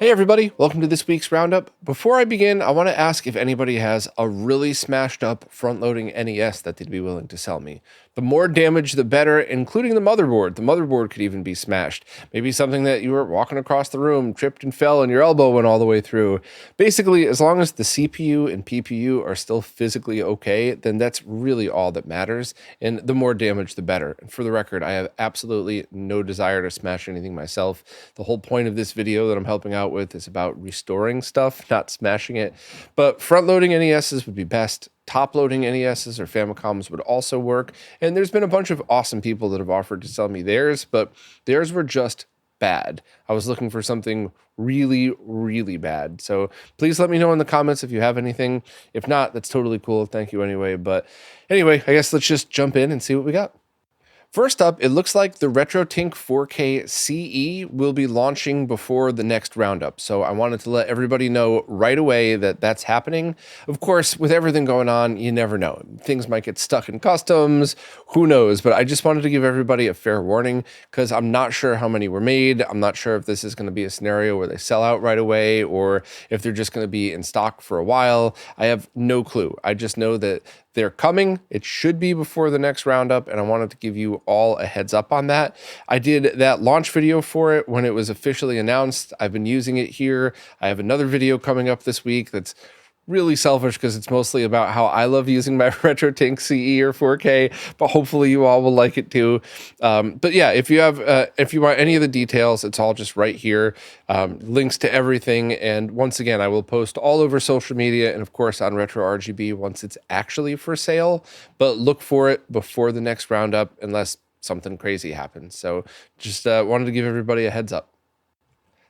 Hey everybody, welcome to this week's Roundup. Before I begin, I want to ask if anybody has a really smashed up front-loading NES that they'd be willing to sell me. The more damage, the better, including the motherboard. The motherboard could even be smashed. Maybe something that you were walking across the room, tripped and fell, and your elbow went all the way through. Basically, as long as the CPU and PPU are still physically okay, then that's really all that matters, and the more damage, the better. And for the record, I have absolutely no desire to smash anything myself. The whole point of this video that I'm helping out with is about restoring stuff, not smashing it. But front-loading NESs would be best. Top-loading NESs or Famicoms would also work. And there's been a bunch of awesome people that have offered to sell me theirs, but theirs were just bad. I was looking for something really, really bad. So please let me know in the comments if you have anything. If not, that's totally cool. Thank you anyway. But anyway, I guess let's just jump in and see what we got. First up, it looks like the RetroTINK 4K CE will be launching before the next Roundup, so I wanted to let everybody know right away that that's happening. Of course, with everything going on, you never know. Things might get stuck in customs, who knows, but I just wanted to give everybody a fair warning because I'm not sure how many were made. I'm not sure if this is going to be a scenario where they sell out right away or if they're just going to be in stock for a while. I have no clue. I just know that they're coming. It should be before the next Roundup, and I wanted to give you all a heads up on that. I did that launch video for it when it was officially announced. I've been using it here. I have another video coming up this week that's really selfish because it's mostly about how I love using my RetroTINK CE or 4K, but hopefully you all will like it too. But yeah, if you want any of the details, it's all just right here. Links to everything. And once again, I will post all over social media and of course on RetroRGB once it's actually for sale, but look for it before the next Roundup unless something crazy happens. So just wanted to give everybody a heads up.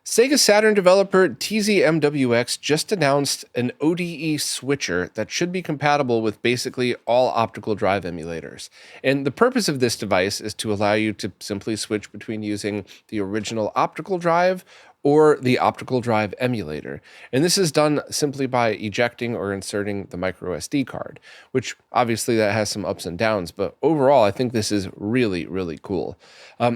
Sega Saturn developer TZMWX just announced an ODE switcher that should be compatible with basically all optical drive emulators. And the purpose of this device is to allow you to simply switch between using the original optical drive or the optical drive emulator. And this is done simply by ejecting or inserting the micro SD card, which obviously that has some ups and downs, but overall I think this is really, really cool.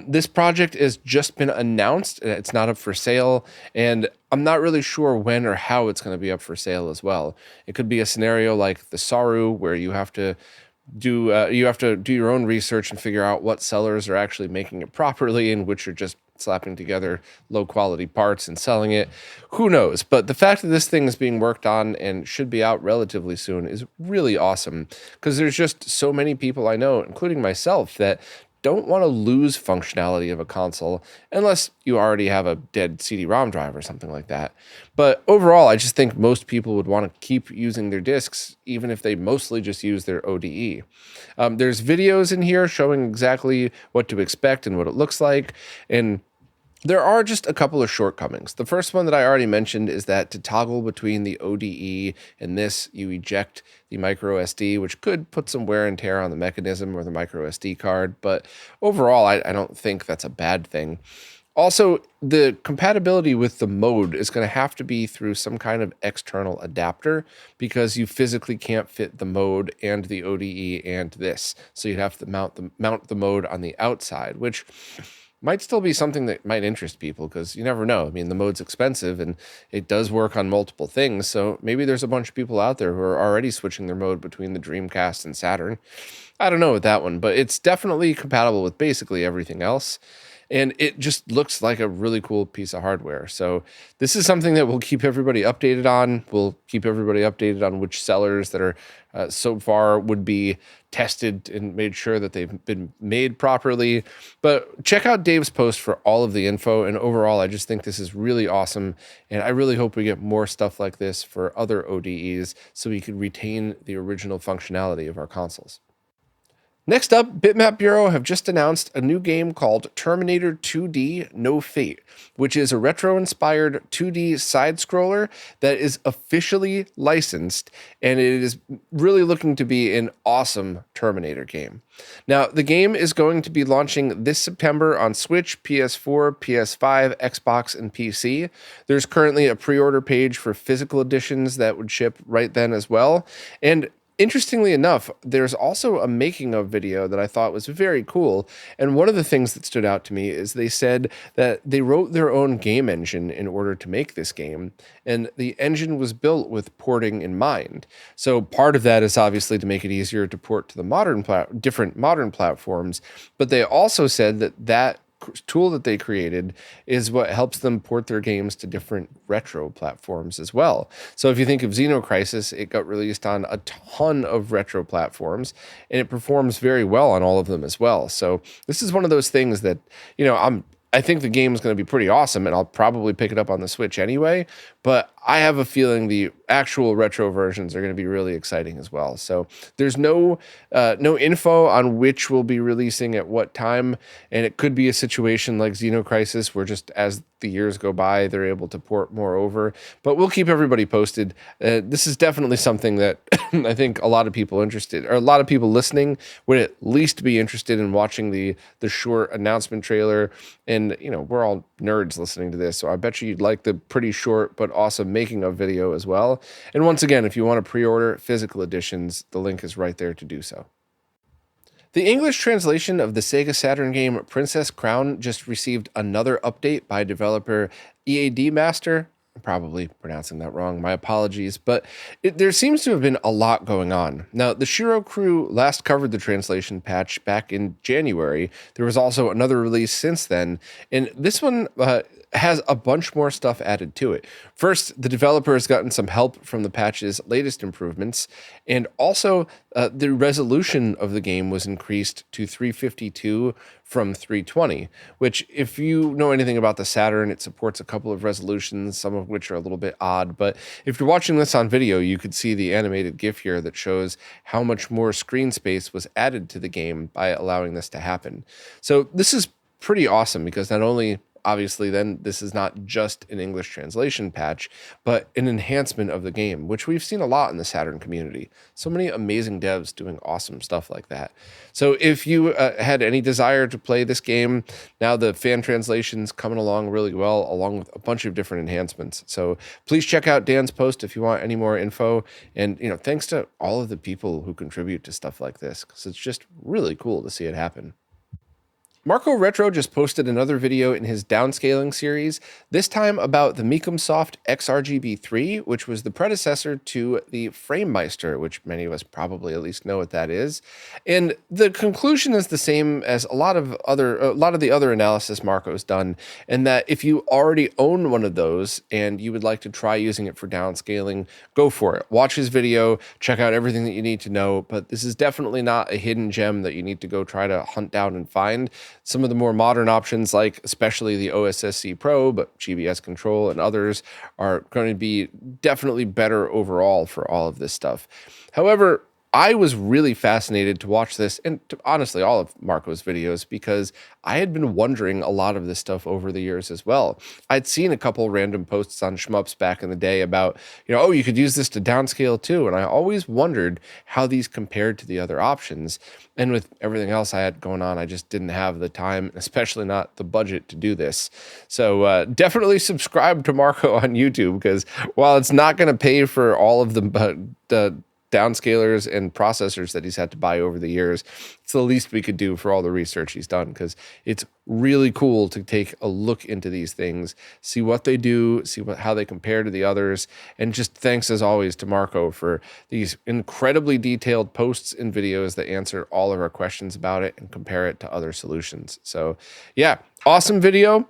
This project has just been announced, it's not up for sale, and I'm not really sure when or how it's going to be up for sale as well. It could be a scenario like the Saru where you have to do your own research and figure out what sellers are actually making it properly and which are just slapping together low quality parts and selling it. Who knows? But the fact that this thing is being worked on and should be out relatively soon is really awesome because there's just so many people I know, including myself, that don't want to lose functionality of a console unless you already have a dead CD-ROM drive or something like that. But overall, I just think most people would want to keep using their discs, even if they mostly just use their ODE. There's videos in here showing exactly what to expect and what it looks like, and there are just a couple of shortcomings. The first one that I already mentioned is that to toggle between the ODE and this, you eject the micro SD, which could put some wear and tear on the mechanism or the micro SD card. But overall, I don't think that's a bad thing. Also, the compatibility with the mode is going to have to be through some kind of external adapter because you physically can't fit the mode and the ODE and this. So you'd have to mount the mode on the outside, which might still be something that might interest people because you never know. I mean, the mode's expensive and it does work on multiple things. So maybe there's a bunch of people out there who are already switching their mode between the Dreamcast and Saturn. I don't know with that one, but it's definitely compatible with basically everything else. And it just looks like a really cool piece of hardware. So this is something that we'll keep everybody updated on. We'll keep everybody updated on which sellers that are so far would be tested and made sure that they've been made properly. But check out Dave's post for all of the info. And overall, I just think this is really awesome. And I really hope we get more stuff like this for other ODEs so we can retain the original functionality of our consoles. Next up, Bitmap Bureau have just announced a new game called Terminator 2D No Fate, which is a retro-inspired 2D side-scroller that is officially licensed, and it is really looking to be an awesome Terminator game. Now, the game is going to be launching this September on Switch, PS4, PS5, Xbox, and PC. There's currently a pre-order page for physical editions that would ship right then as well, and Interestingly enough, there's also a making of video that I thought was very cool. And one of the things that stood out to me is they said that they wrote their own game engine in order to make this game. And the engine was built with porting in mind. So part of that is obviously to make it easier to port to the different modern platforms. But they also said that tool that they created is what helps them port their games to different retro platforms as well. So if you think of Xenocrisis, it got released on a ton of retro platforms and it performs very well on all of them as well. So this is one of those things that, I think the game is going to be pretty awesome and I'll probably pick it up on the Switch anyway, but I have a feeling the actual retro versions are going to be really exciting as well. So there's no info on which will be releasing at what time, and it could be a situation like Xenocrisis where just as the years go by, they're able to port more over. But we'll keep everybody posted. This is definitely something that I think a lot of people listening would at least be interested in watching the short announcement trailer. And we're all nerds listening to this, so I bet you'd like the pretty short but awesome making of video as well. And once again, if you want to pre-order physical editions, the link is right there to do so. The English translation of the Sega Saturn game Princess Crown just received another update by developer EAD Master. I'm probably pronouncing that wrong. My apologies. But there seems to have been a lot going on. Now, the Shiro crew last covered the translation patch back in January. There was also another release since then. And this one has a bunch more stuff added to it. First, the developer has gotten some help from the patch's latest improvements, and also the resolution of the game was increased to 352 from 320, which, if you know anything about the Saturn, it supports a couple of resolutions, some of which are a little bit odd. But if you're watching this on video, you could see the animated GIF here that shows how much more screen space was added to the game by allowing this to happen. So this is pretty awesome because not only obviously then this is not just an English translation patch, but an enhancement of the game, which we've seen a lot in the Saturn community. So many amazing devs doing awesome stuff like that. So if you had any desire to play this game, now the fan translation's coming along really well, along with a bunch of different enhancements. So please check out Dan's post if you want any more info. And, thanks to all of the people who contribute to stuff like this, because it's just really cool to see it happen. Marco Retro just posted another video in his downscaling series, this time about the Mecumsoft XRGB 3, which was the predecessor to the FrameMeister, which many of us probably at least know what that is. And the conclusion is the same as a lot of the other analysis Marco's done, in that if you already own one of those and you would like to try using it for downscaling, go for it. Watch his video, check out everything that you need to know, but this is definitely not a hidden gem that you need to go try to hunt down and find. Some of the more modern options, like especially the OSSC Pro, but GBS Control and others, are going to be definitely better overall for all of this stuff. However, I was really fascinated to watch this, and to, honestly, all of Marco's videos, because I had been wondering a lot of this stuff over the years as well. I'd seen a couple random posts on Shmups back in the day about, oh, you could use this to downscale too, and I always wondered how these compared to the other options. And with everything else I had going on, I just didn't have the time, especially not the budget to do this. So definitely subscribe to Marco on YouTube, because while it's not going to pay for all of the downscalers and processors that he's had to buy over the years, it's the least we could do for all the research he's done, because it's really cool to take a look into these things, see what they do, see how they compare to the others. And just thanks as always to Marco for these incredibly detailed posts and videos that answer all of our questions about it and compare it to other solutions. So yeah, awesome video.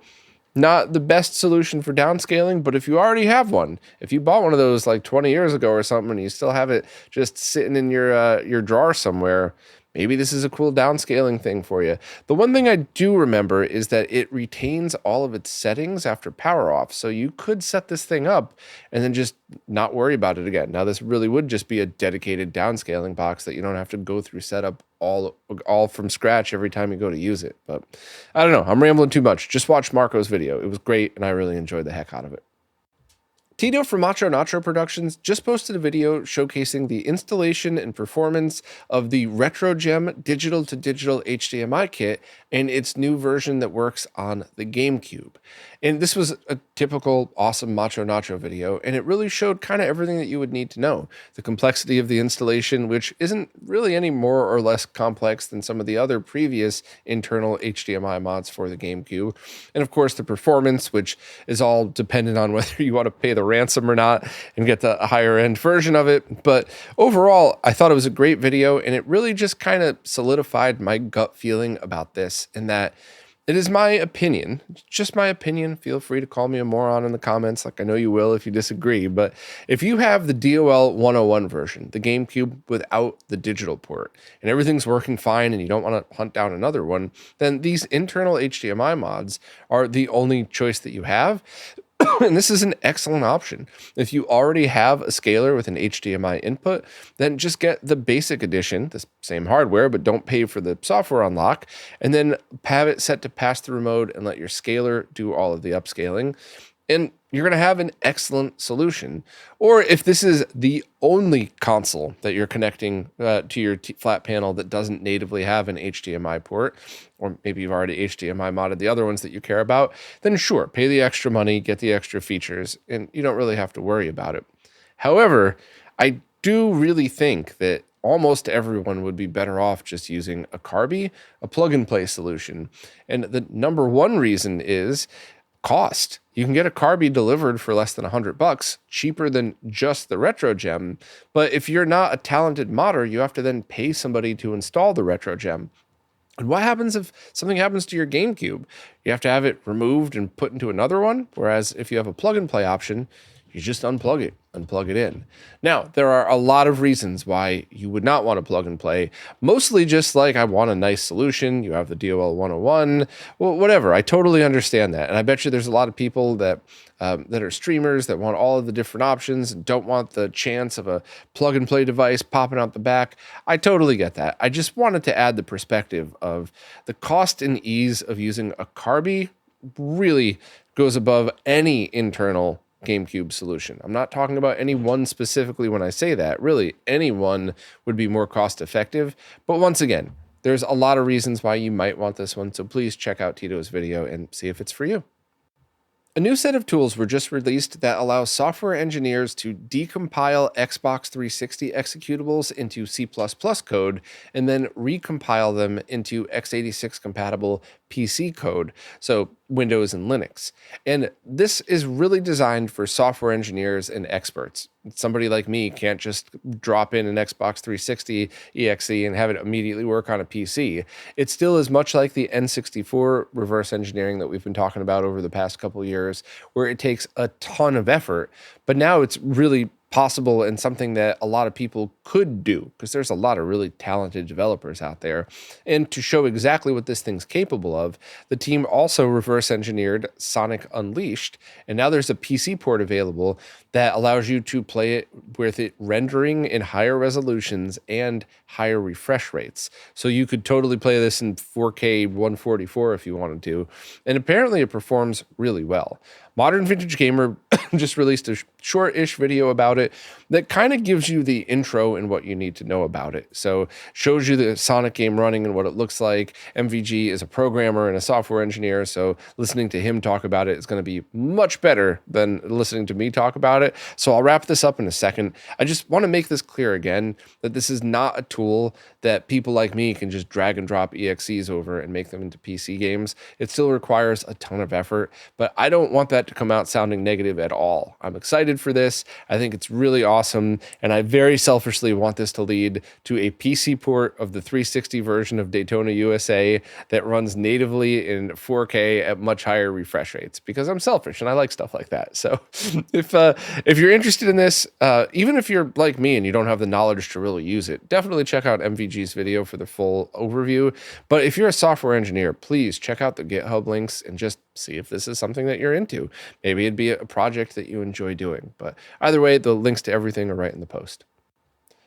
Not the best solution for downscaling, but if you already have one, if you bought one of those like 20 years ago or something and you still have it just sitting in your drawer somewhere, maybe this is a cool downscaling thing for you. The one thing I do remember is that it retains all of its settings after power off. So you could set this thing up and then just not worry about it again. Now, this really would just be a dedicated downscaling box that you don't have to go through setup all from scratch every time you go to use it. But I don't know. I'm rambling too much. Just watch Marco's video. It was great, and I really enjoyed the heck out of it. Tito from Macho Nacho Productions just posted a video showcasing the installation and performance of the RetroGEM digital-to-digital HDMI kit and its new version that works on the GameCube. And this was a typical awesome Macho Nacho video, and it really showed kind of everything that you would need to know. The complexity of the installation, which isn't really any more or less complex than some of the other previous internal HDMI mods for the GameCube. And of course, the performance, which is all dependent on whether you want to pay the ransom or not and get the higher end version of it. But overall, I thought it was a great video, and it really just kind of solidified my gut feeling about this, in that it is my opinion, just my opinion. Feel free to call me a moron in the comments, like I know you will if you disagree. But if you have the DOL 101 version, the GameCube without the digital port, and everything's working fine and you don't want to hunt down another one, then these internal HDMI mods are the only choice that you have. And this is an excellent option. If you already have a scaler with an HDMI input, then just get the basic edition, the same hardware, but don't pay for the software unlock, and then have it set to pass-through mode and let your scaler do all of the upscaling. And you're going to have an excellent solution. Or if this is the only console that you're connecting to your flat panel that doesn't natively have an HDMI port, or maybe you've already HDMI modded the other ones that you care about, then sure, pay the extra money, get the extra features, and you don't really have to worry about it. However, I do really think that almost everyone would be better off just using a Carby, a plug-and-play solution. And the number one reason is cost. You can get a Carby delivered for less than $100, cheaper than just the RetroGEM. But if you're not a talented modder, you have to then pay somebody to install the RetroGEM. And what happens if something happens to your GameCube? You have to have it removed and put into another one. Whereas if you have a plug and play option, you just unplug it in. Now, there are a lot of reasons why you would not want to plug and play. Mostly just like, I want a nice solution. You have the DOL 101, well, whatever. I totally understand that. And I bet you there's a lot of people that are streamers that want all of the different options and don't want the chance of a plug and play device popping out the back. I totally get that. I just wanted to add the perspective of the cost and ease of using a Carby really goes above any internal GameCube solution. I'm not talking about any one specifically when I say that. Really, any one would be more cost effective. But once again, there's a lot of reasons why you might want this one. So please check out Tito's video and see if it's for you. A new set of tools were just released that allows software engineers to decompile Xbox 360 executables into C++ code and then recompile them into x86 compatible PC code, so Windows and Linux. And this is really designed for software engineers and experts. Somebody like me can't just drop in an Xbox 360 exe and have it immediately work on a PC. It still is much like the N64 reverse engineering that we've been talking about over the past couple of years, where it takes a ton of effort, but now it's really possible and something that a lot of people could do, because there's a lot of really talented developers out there. And to show exactly what this thing's capable of, the team also reverse engineered Sonic Unleashed, and now there's a PC port available that allows you to play it with it rendering in higher resolutions and higher refresh rates. So you could totally play this in 4K 144 if you wanted to, and apparently it performs really well. Modern Vintage Gamer just released a short-ish video about it that kind of gives you the intro and what you need to know about it. So shows you the Sonic game running and what it looks like. MVG is a programmer and a software engineer, so listening to him talk about it is going to be much better than listening to me talk about it. So I'll wrap this up in a second. I just want to make this clear again, that this is not a tool that people like me can just drag and drop EXEs over and make them into PC games. It still requires a ton of effort, but I don't want that to come out sounding negative at all. I'm excited for this. I think it's really awesome, and I very selfishly want this to lead to a PC port of the 360 version of Daytona USA that runs natively in 4K at much higher refresh rates, because I'm selfish and I like stuff like that. So if you're interested in this, even if you're like me and you don't have the knowledge to really use it, definitely check out MVG's video for the full overview. But if you're a software engineer, please check out the GitHub links and just see if this is something that you're into. Maybe it'd be a project that you enjoy doing. But either way, the links to everything are right in the post.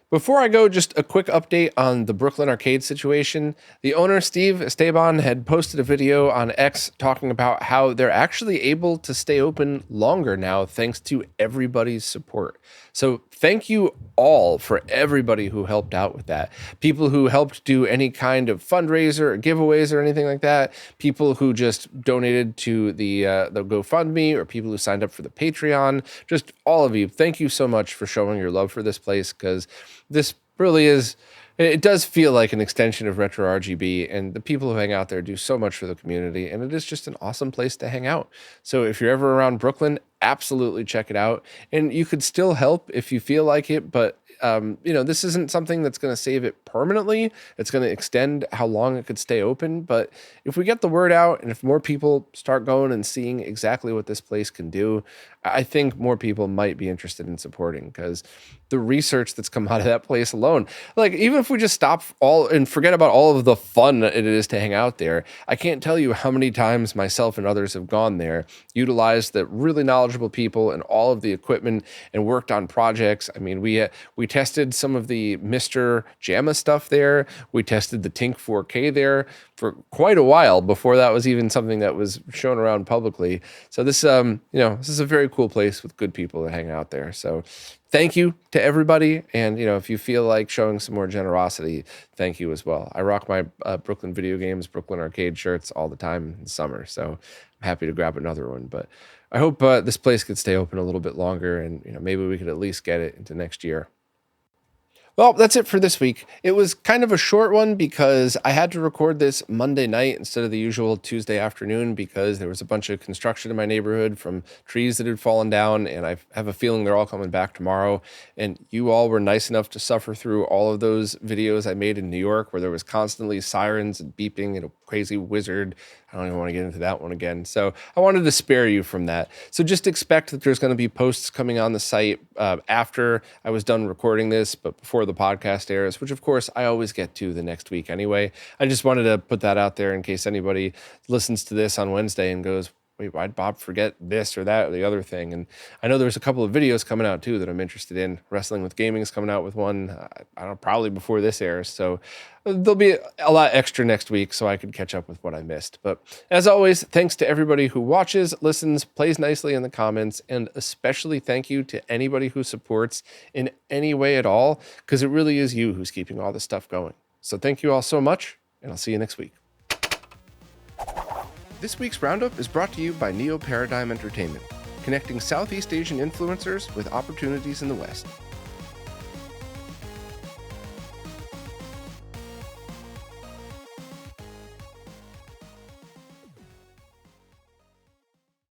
Before I go, just a quick update on the Brooklyn arcade situation. The owner, Steve Esteban, had posted a video on X talking about how they're actually able to stay open longer now thanks to everybody's support. So thank you all for everybody who helped out with that. People who helped do any kind of fundraiser or giveaways or anything like that. People who just donated to the GoFundMe, or people who signed up for the Patreon. Just all of you. Thank you so much for showing your love for this place, because this really is, it does feel like an extension of RetroRGB, and the people who hang out there do so much for the community, and it is just an awesome place to hang out. So if you're ever around Brooklyn, absolutely check it out. And you could still help if you feel like it, but this isn't something that's going to save it permanently. It's going to extend how long it could stay open. But if we get the word out, and if more people start going and seeing exactly what this place can do, I think more people might be interested in supporting, because the research that's come out of that place alone, like, even if we just stop all and forget about all of the fun it is to hang out there, I can't tell you how many times myself and others have gone there, utilized the really knowledgeable people and all of the equipment, and worked on projects. I mean, we tested some of the Mr. JAMA stuff there. We tested the TINK 4K there for quite a while before that was even something that was shown around publicly. So this, this is a very cool place with good people that hang out there. So thank you to everybody. And, if you feel like showing some more generosity, thank you as well. I rock my Brooklyn Video Games, Brooklyn Arcade shirts all the time in summer. So I'm happy to grab another one. But I hope this place could stay open a little bit longer, and, maybe we could at least get it into next year. Well, that's it for this week. It was kind of a short one because I had to record this Monday night instead of the usual Tuesday afternoon, because there was a bunch of construction in my neighborhood from trees that had fallen down, and I have a feeling they're all coming back tomorrow. And you all were nice enough to suffer through all of those videos I made in New York where there was constantly sirens and beeping and a crazy wizard. I don't even want to get into that one again. So I wanted to spare you from that. So just expect that there's going to be posts coming on the site after I was done recording this, but before the podcast airs, which of course I always get to the next week anyway. I just wanted to put that out there in case anybody listens to this on Wednesday and goes, wait, why'd Bob forget this or that or the other thing? And I know there's a couple of videos coming out too that I'm interested in. Wrestling with Gaming is coming out with one, I don't know, probably before this airs. So there'll be a lot extra next week so I could catch up with what I missed. But as always, thanks to everybody who watches, listens, plays nicely in the comments, and especially thank you to anybody who supports in any way at all, because it really is you who's keeping all this stuff going. So thank you all so much, and I'll see you next week. This week's Roundup is brought to you by Neo Paradigm Entertainment, connecting Southeast Asian influencers with opportunities in the West.